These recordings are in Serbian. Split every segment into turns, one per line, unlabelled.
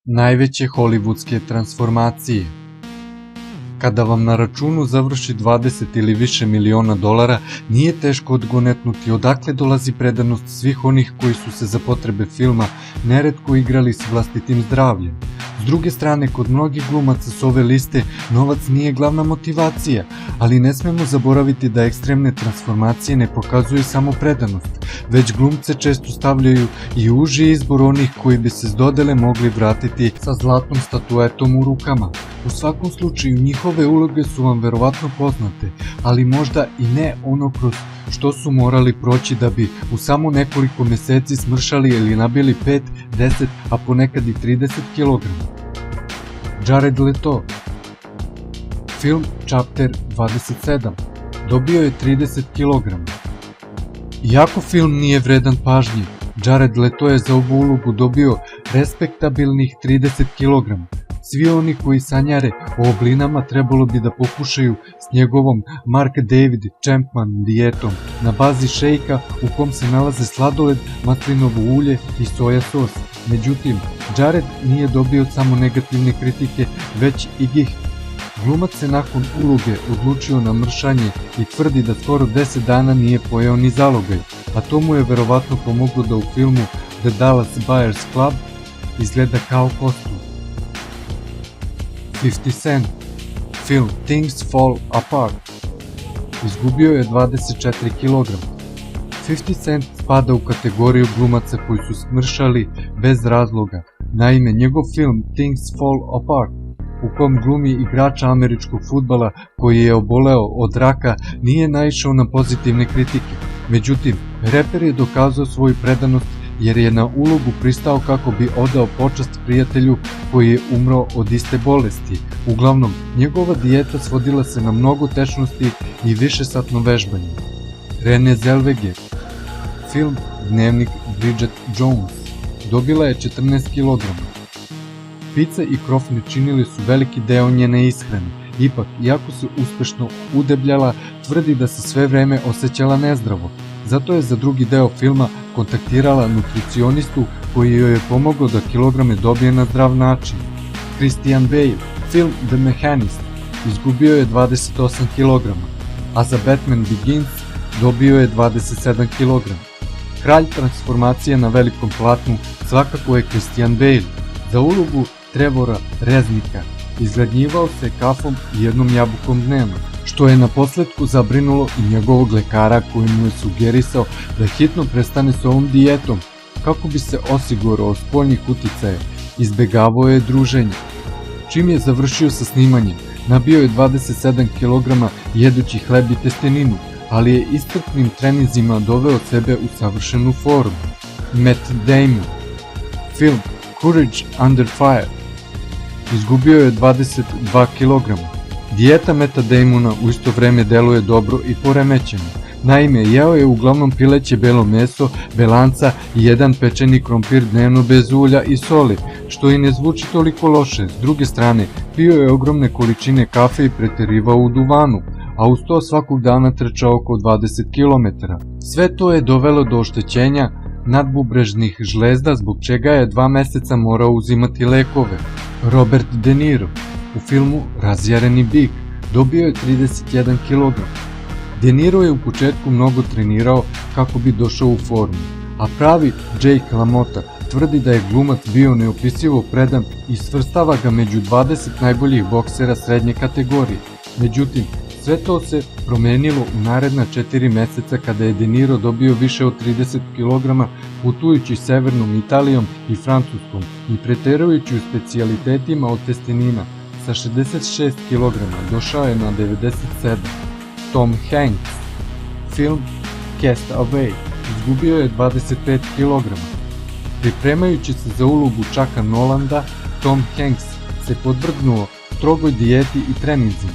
Najveće hollywoodske transformacije. Kada vam na računu završi 20 ili više miliona dolara, nije teško odgonetnuti odakle dolazi predanost svih onih koji su se za potrebe filma neretko igrali s vlastitim zdravljem. S druge strane, kod mnogih glumaca s ove liste novac nije glavna motivacija, ali ne smemo zaboraviti da ekstremne transformacije ne pokazuju samo predanost, već glumce često stavljaju i uži izbor onih koji bi se s dodele mogli vratiti sa zlatnom statuetom u rukama. U svakom slučaju, njihove uloge su vam verovatno poznate, ali možda i ne ono kroz što su morali proći da bi u samo nekoliko meseci smršali ili nabili 5, 10, a ponekad i 30 kg. Jared Leto. Film Chapter 27 dobio je 30 kg. Iako film nije vredan pažnje, Jared Leto je za ovu ulogu dobio respektabilnih 30 kg. Svi oni koji sanjare o oblinama trebalo bi da pokušaju s njegovom Mark David Chapman dijetom na bazi šejka u kom se nalaze sladoled, maslinovo ulje i soja sos. Međutim, Jared nije dobio samo negativne kritike, već i gih. Glumac se nakon uloge odlučio na mršanje i tvrdi da skoro 10 dana nije pojeo ni zalogaj, a to mu je verovatno pomoglo da u filmu The Dallas Buyers Club izgleda kao kostum. 50 Cent. Film Things Fall Apart izgubio je 24 kg. 50 Cent spada u kategoriju glumaca koji su smršali bez razloga. Naime, njegov film Things Fall Apart, u kom glumi igrača američkog fudbala koji je oboleo od raka, nije naišao na pozitivne kritike. Međutim, reper je dokazao svoju predanost jer je na ulogu pristao kako bi odao počast prijatelju koji je umro od iste bolesti. Uglavnom, njegova dijeta svodila se na mnogo tečnosti i višesatno vežbanje. Renée Zellweger. Film Dnevnik Bridget Jones dobila je 14 kg. Pizza i krofne činili su veliki deo njene ishrane. Ipak, iako se uspešno udebljala, tvrdi da se sve vreme osjećala nezdravo. Zato je za drugi deo filma kontaktirala nutricionistu koji joj je pomogao da kilograme dobije na zdrav način. Christian Bale. Film The Mechanist izgubio je 28 kg, a za Batman Begins dobio je 27 kg. Kralj transformacije na velikom platnu svakako je Christian Bale. Za ulogu Trevora Reznika izgladnjivao se kafom i jednom jabukom dnevno, što je naposletku zabrinulo i njegovog lekara koji mu je sugerisao da hitno prestane s ovom dijetom kako bi se osigurao od spoljnih uticaja. Izbegavao je druženje. Čim je završio sa snimanjem, nabio je 27 kg jedući hleb i testeninu, ali je iscrpnim treninzima doveo sebe u savršenu formu. Matt Damon. Film Courage Under Fire izgubio je 22 kg. Dijeta Matta Damona u isto vreme deluje dobro i poremećeno. Naime, jeo je uglavnom pileće belo meso, belanca i jedan pečeni krompir dnevno bez ulja i soli, što i ne zvuči toliko loše. S druge strane, pio je ogromne količine kafe i preterivao u duvanu, a uz to svakog dana trčao oko 20 km. Sve to je dovelo do oštećenja nadbubrežnih žlezda, zbog čega je 2 meseca morao uzimati lekove. Robert De Niro. U filmu Razjareni bik dobio je 31 kg. De Niro je u početku mnogo trenirao kako bi došao u formu, a pravi Jake LaMotta tvrdi da je glumac bio neopisivo predan i svrstava ga među 20 najboljih boksera srednje kategorije. Međutim, sve to se promenilo u naredna 4 meseca kada je De Niro dobio više od 30 kg putujući severnom Italijom i Francuskom i preterujući u specijalitetima od testenina. Sa 66 kg došao je na 97. Tom Hanks. Film Cast Away izgubio je 25 kg. Pripremajući se za ulogu Chucka Nolanda, Tom Hanks se podvrgnuo strogoj dijeti i treninzima.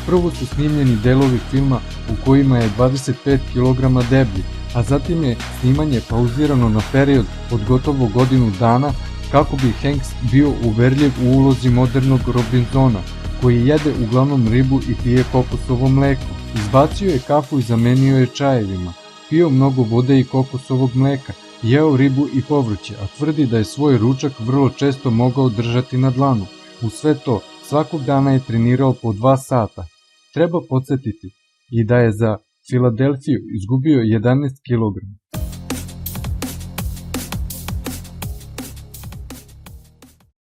Prvo su snimljeni delovi filma u kojima je 25 kg deblji, a zatim je snimanje pauzirano na period od gotovo godinu dana kako bi Hanks bio uverljiv u ulozi modernog Robinsona. koji jede uglavnom ribu i pije kokosovo mleko. Izbacio je kafu i zamenio je čajevima. Pio mnogo vode i kokosovog mleka, jeo ribu i povrće, a tvrdi da je svoj ručak vrlo često mogao držati na dlanu. U sve to, svakog dana je trenirao po 2 sata. Treba podsjetiti i da je za Filadelfiju izgubio 11 kg.